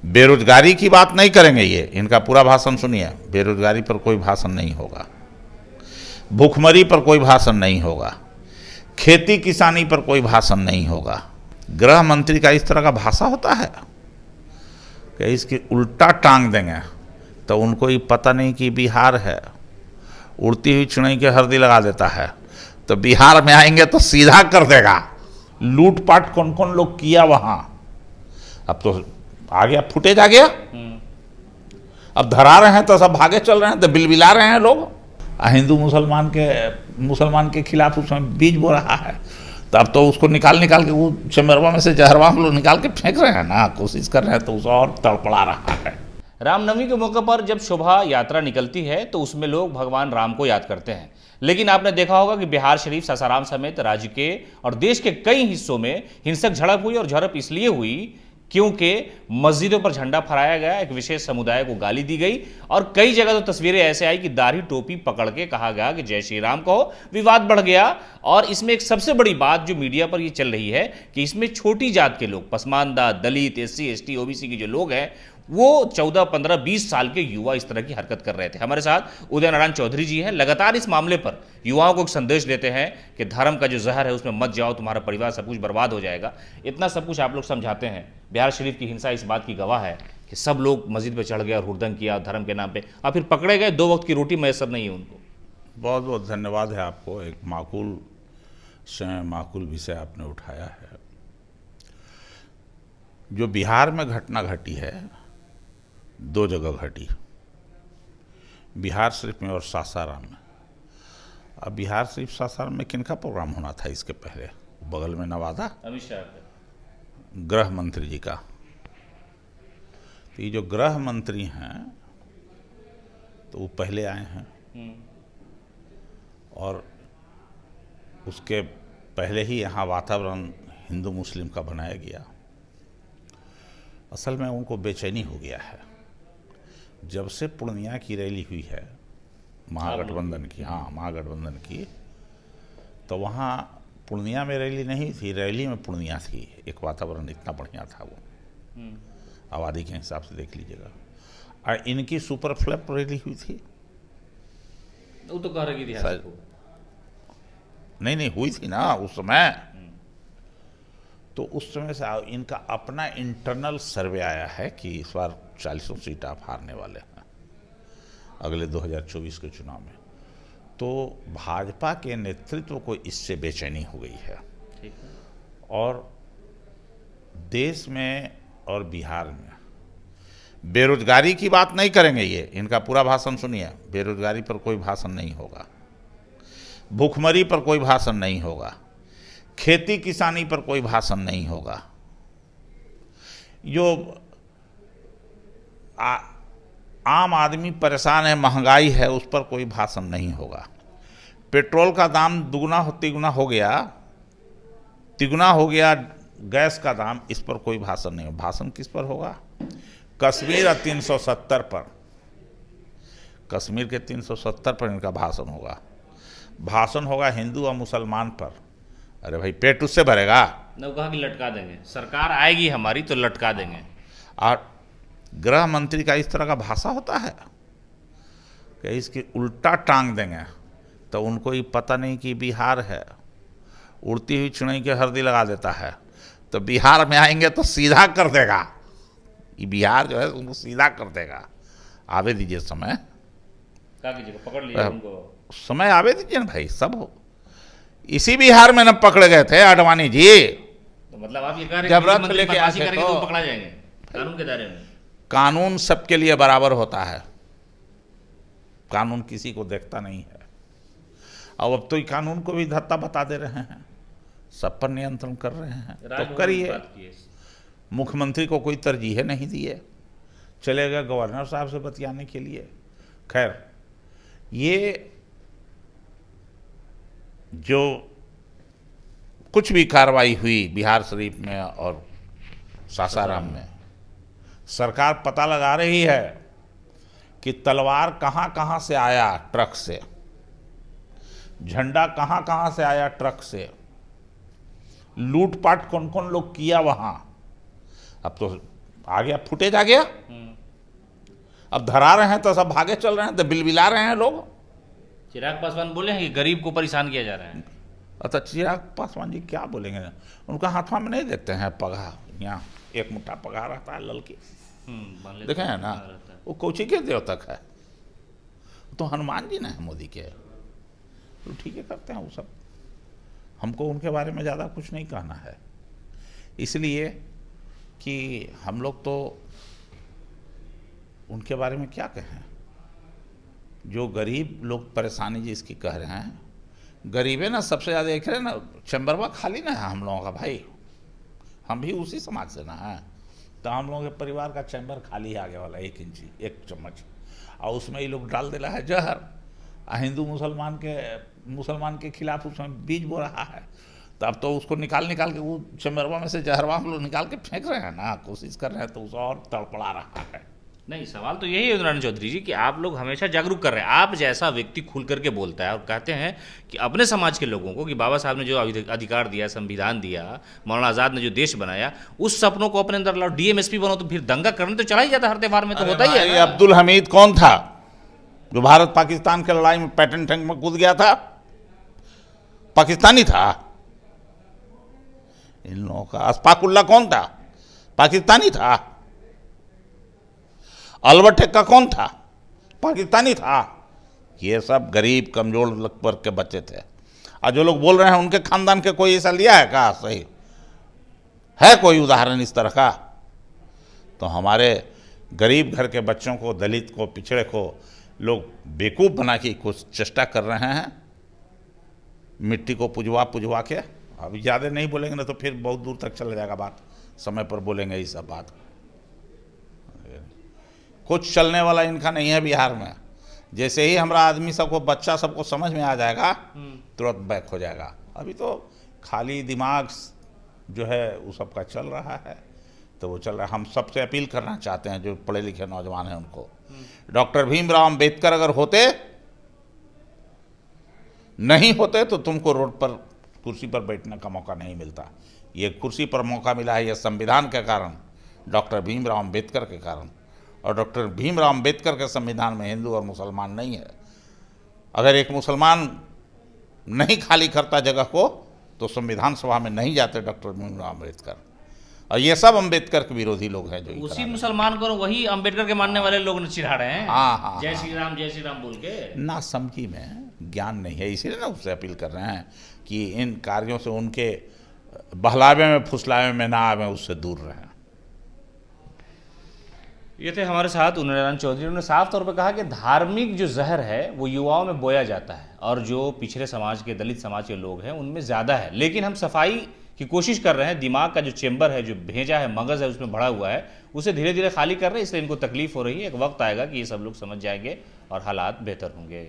बेरोजगारी की बात नहीं करेंगे, ये इनका पूरा भाषण सुनिए। बेरोजगारी पर कोई भाषण नहीं होगा, भूखमरी पर कोई भाषण नहीं होगा, खेती किसानी पर कोई भाषण नहीं होगा। गृह मंत्री का इस तरह का भाषा होता है कि इसकी उल्टा टांग देंगे तो उनको ही पता नहीं कि बिहार है। उड़ती हुई चिड़ै के हरदी लगा देता है, तो बिहार में आएंगे तो सीधा कर देगा। लूटपाट कौन कौन लोग किया वहां, अब तो आ गया, फुटेज आ गया। अब धरा रहे हैं तो सब भागे चल रहे हैं, तो बिलबिला रहे हैं लोग। हिंदू मुसलमान के खिलाफ उसमें बीज बो रहा है, तो अब तो उसको निकाल के वो चमरवा में से जहरवा हम लोग निकाल के फेंक रहे हैं ना, कोशिश कर रहे हैं, तो उसे और तड़पड़ा रहा है। रामनवमी के मौके पर जब शोभा यात्रा निकलती है तो उसमें लोग भगवान राम को याद करते हैं, लेकिन आपने देखा होगा कि बिहार शरीफ, सासाराम समेत राज्य के और देश के कई हिस्सों में हिंसक झड़प हुई। और झड़प इसलिए हुई क्योंकि मस्जिदों पर झंडा फहराया गया, एक विशेष समुदाय को गाली दी गई और कई जगह तो तस्वीरें ऐसे आई कि दाढ़ी टोपी पकड़ के कहा गया कि जय श्री राम कहो। विवाद बढ़ गया। और इसमें एक सबसे बड़ी बात जो मीडिया पर ये चल रही है कि इसमें छोटी जात के लोग, पसमानदा, दलित, SC, ST, OBC के जो लोग हैं, वो 14, 15, 20 साल के युवा इस तरह की हरकत कर रहे थे। हमारे साथ उदय नारायण चौधरी जी हैं, लगातार इस मामले पर युवाओं को एक संदेश देते हैं कि धर्म का जो जहर है उसमें मत जाओ, तुम्हारा परिवार सब कुछ बर्बाद हो जाएगा। इतना सब कुछ आप लोग समझाते हैं। बिहार शरीफ की हिंसा इस बात की गवाह है कि सब लोग मस्जिद पर चढ़ गए और हुड़दंग किया धर्म के नाम पे, और फिर पकड़े गए। 2 वक्त की रोटी मैसर नहीं है उनको। बहुत बहुत धन्यवाद है आपको, एक माकूल से माकूल विषय आपने उठाया है। जो बिहार में घटना घटी है, 2 जगह घटी, बिहार शरीफ में और सासाराम में। अब बिहार शरीफ सासाराम में किनका प्रोग्राम होना था इसके पहले? बगल में नवादा, अमित शाह गृह मंत्री जी का। तो ये जो गृह मंत्री हैं तो वो पहले आए हैं, और उसके पहले ही यहाँ वातावरण हिंदू मुस्लिम का बनाया गया। असल में उनको बेचैनी हो गया है जब से पूर्णिया की रैली हुई है महागठबंधन की, हाँ महागठबंधन की, तो वहाँ पूर्णिया में रैली नहीं थी, रैली में पूर्णिया थी। एक वातावरण इतना बढ़िया था वो, आबादी के हिसाब से देख लीजिएगा। और इनकी सुपर फ्लैप रैली हुई थी, वो तो कह रही थी नहीं हुई थी ना उस समय। तो उस समय से इनका अपना इंटरनल सर्वे आया है कि इस बार 40 सीट आप हारने वाले हैं अगले 2024 के चुनाव में। तो भाजपा के नेतृत्व को इससे बेचैनी हो गई है। ठीक है। और देश में और बिहार में बेरोजगारी की बात नहीं करेंगे, ये इनका पूरा भाषण सुनिए। बेरोजगारी पर कोई भाषण नहीं होगा, भूखमरी पर कोई भाषण नहीं होगा, खेती किसानी पर कोई भाषण नहीं होगा। जो आम आदमी परेशान है, महंगाई है, उस पर कोई भाषण नहीं होगा। पेट्रोल का दाम तिगुना हो गया, गैस का दाम, इस पर कोई भाषण नहीं हो। भाषण किस पर होगा? कश्मीर और 370 पर, कश्मीर के 370 पर इनका भाषण होगा। भाषण होगा हिंदू और मुसलमान पर। अरे भाई, पेट उससे भरेगा? न, कहा कि लटका देंगे, सरकार आएगी हमारी तो लटका देंगे। और गृह मंत्री का इस तरह का भाषा होता है कि इसकी उल्टा टांग देंगे तो उनको ही पता नहीं कि बिहार है। उड़ती हुई चिड़ै के हरदी लगा देता है, तो बिहार में आएंगे तो सीधा कर देगा। ये बिहार जो है उनको सीधा कर देगा। आवे दीजिए समय, क्या कीजिएगा, पकड़ लीजिए उनको, समय आवे दीजिए ना भाई। सब इसी बिहार में न पकड़े गए थे आडवाणी जी। तो मतलब आप ये कह रहे जब हैं रथ लेके आए थे तो पकड़ा जाएंगे कानून के दायरे में? कानून सबके लिए बराबर होता है, कानून किसी को देखता नहीं है। और अब तो ये कानून को भी धत्ता बता दे रहे हैं, सब पर नियंत्रण कर रहे हैं। तो करिए। मुख्यमंत्री को कोई तरजीह नहीं दिए, चले गए गवर्नर साहब से बतियाने के लिए। खैर, ये जो कुछ भी कार्रवाई हुई बिहार शरीफ में और सासाराम में, सरकार पता लगा रही है कि तलवार कहाँ कहाँ से आया ट्रक से, झंडा कहाँ कहाँ से आया ट्रक से, लूटपाट कौन कौन लोग किया वहाँ। अब तो आ गया, फुटेज आ गया। अब धरा रहे हैं तो सब भागे चल रहे हैं, तो बिलबिला रहे हैं लोग। चिराग पासवान बोले हैं कि गरीब को परेशान किया जा रहा है। अच्छा, चिराग पासवान जी क्या बोलेंगे? उनका हाथों में नहीं देखते हैं पगा, यहाँ एक मुट्ठा पगा रहता है ललकी, देखे हैं ना? वो कोची के द्योतक है, तो हनुमान जी ना है मोदी के, तो ठीक है करते हैं वो सब। हमको उनके बारे में ज़्यादा कुछ नहीं कहना है, इसलिए कि हम लोग तो उनके बारे में क्या कहें। जो गरीब लोग परेशानी जिसकी कह रहे हैं, गरीब है ना सबसे ज़्यादा, देख रहे हैं ना, चैम्बरवा खाली ना है हम लोगों का भाई, हम भी उसी समाज से ना हैं, तो हम लोगों के परिवार का चैम्बर खाली आगे वाला 1 इंची 1 चम्मच, और उसमें ये लोग डाल दे रहा है जहर, हिंदू मुसलमान के खिलाफ उसमें बीज बो रहा है। तो अब तो उसको निकाल के वो चैम्बरवा में से जहरवा हम लोग निकाल के फेंक रहे हैं ना, कोशिश कर रहे हैं, तो उसे और तड़पड़ा रहा है। नहीं, सवाल तो यही है नारायण चौधरी जी कि आप लोग हमेशा जागरूक कर रहे हैं। आप जैसा व्यक्ति खुल करके बोलता है और कहते हैं कि अपने समाज के लोगों को, कि बाबा साहब ने जो अधिकार दिया, संविधान दिया, मौलाना आज़ाद ने जो देश बनाया, उस सपनों को अपने अंदर लाओ, डीएमएसपी बनो, तो फिर दंगा करने तो चला ही जाता, हर त्योहार में तो होता ही है। अब्दुल हमीद कौन था जो भारत पाकिस्तान की लड़ाई में पैटर्न टैंक में कूद गया था? पाकिस्तानी था। इन लोगों का अशफाकुल्ला कौन था? पाकिस्तानी था। अलबर्ट एक्का कौन था? पाकिस्तानी था। ये सब गरीब कमजोर वर्ग के बच्चे थे। और जो लोग बोल रहे हैं उनके खानदान के कोई ऐसा लिया है क्या? सही है कोई उदाहरण इस तरह का? तो हमारे गरीब घर के बच्चों को, दलित को, पिछड़े को लोग बेवकूफ़ बना के कुछ चेष्टा कर रहे हैं, मिट्टी को पुजवा के। अभी ज़्यादा नहीं बोलेंगे ना तो फिर बहुत दूर तक चला जाएगा बात, समय पर बोलेंगे ये सब बात। कुछ चलने वाला इनका नहीं है बिहार में। जैसे ही हमारा आदमी सबको, बच्चा सबको समझ में आ जाएगा, तुरंत बैक हो जाएगा। अभी तो खाली दिमाग जो है वो सबका चल रहा है, तो वो चल रहा है। हम सबसे अपील करना चाहते हैं जो पढ़े लिखे नौजवान हैं उनको, डॉक्टर भीमराव अंबेडकर अगर होते, नहीं होते तो तुमको रोड पर कुर्सी पर बैठने का मौका नहीं मिलता। ये कुर्सी पर मौका मिला है ये संविधान के कारण, डॉक्टर भीमराव अंबेडकर के कारण। और डॉक्टर भीमराव अंबेडकर के संविधान में हिंदू और मुसलमान नहीं है। अगर एक मुसलमान नहीं खाली करता जगह को तो संविधान सभा में नहीं जाते डॉक्टर भीमराव अंबेडकर। और ये सब अंबेडकर के विरोधी लोग हैं जो उसी मुसलमान को वही अंबेडकर के मानने वाले लोग चिढ़ा रहे हैं। हाँ, जय श्री राम बोल के। ना समझी में ज्ञान नहीं है, इसीलिए ना उससे अपील कर रहे हैं कि इन कार्यों से उनके बहलावे में फुसलावे में ना आवे, उससे दूर रहें। ये थे हमारे साथ नारायण चौधरी। उन्होंने साफ तौर पर कहा कि धार्मिक जो जहर है वो युवाओं में बोया जाता है, और जो पिछड़े समाज के, दलित समाज के लोग हैं उनमें ज़्यादा है। लेकिन हम सफाई की कोशिश कर रहे हैं। दिमाग का जो चेंबर है, जो भेजा है, मगज़ है, उसमें भरा हुआ है, उसे धीरे धीरे खाली कर रहे हैं। इसलिए इनको तकलीफ हो रही है। एक वक्त आएगा कि ये सब लोग समझ जाएंगे और हालात बेहतर होंगे।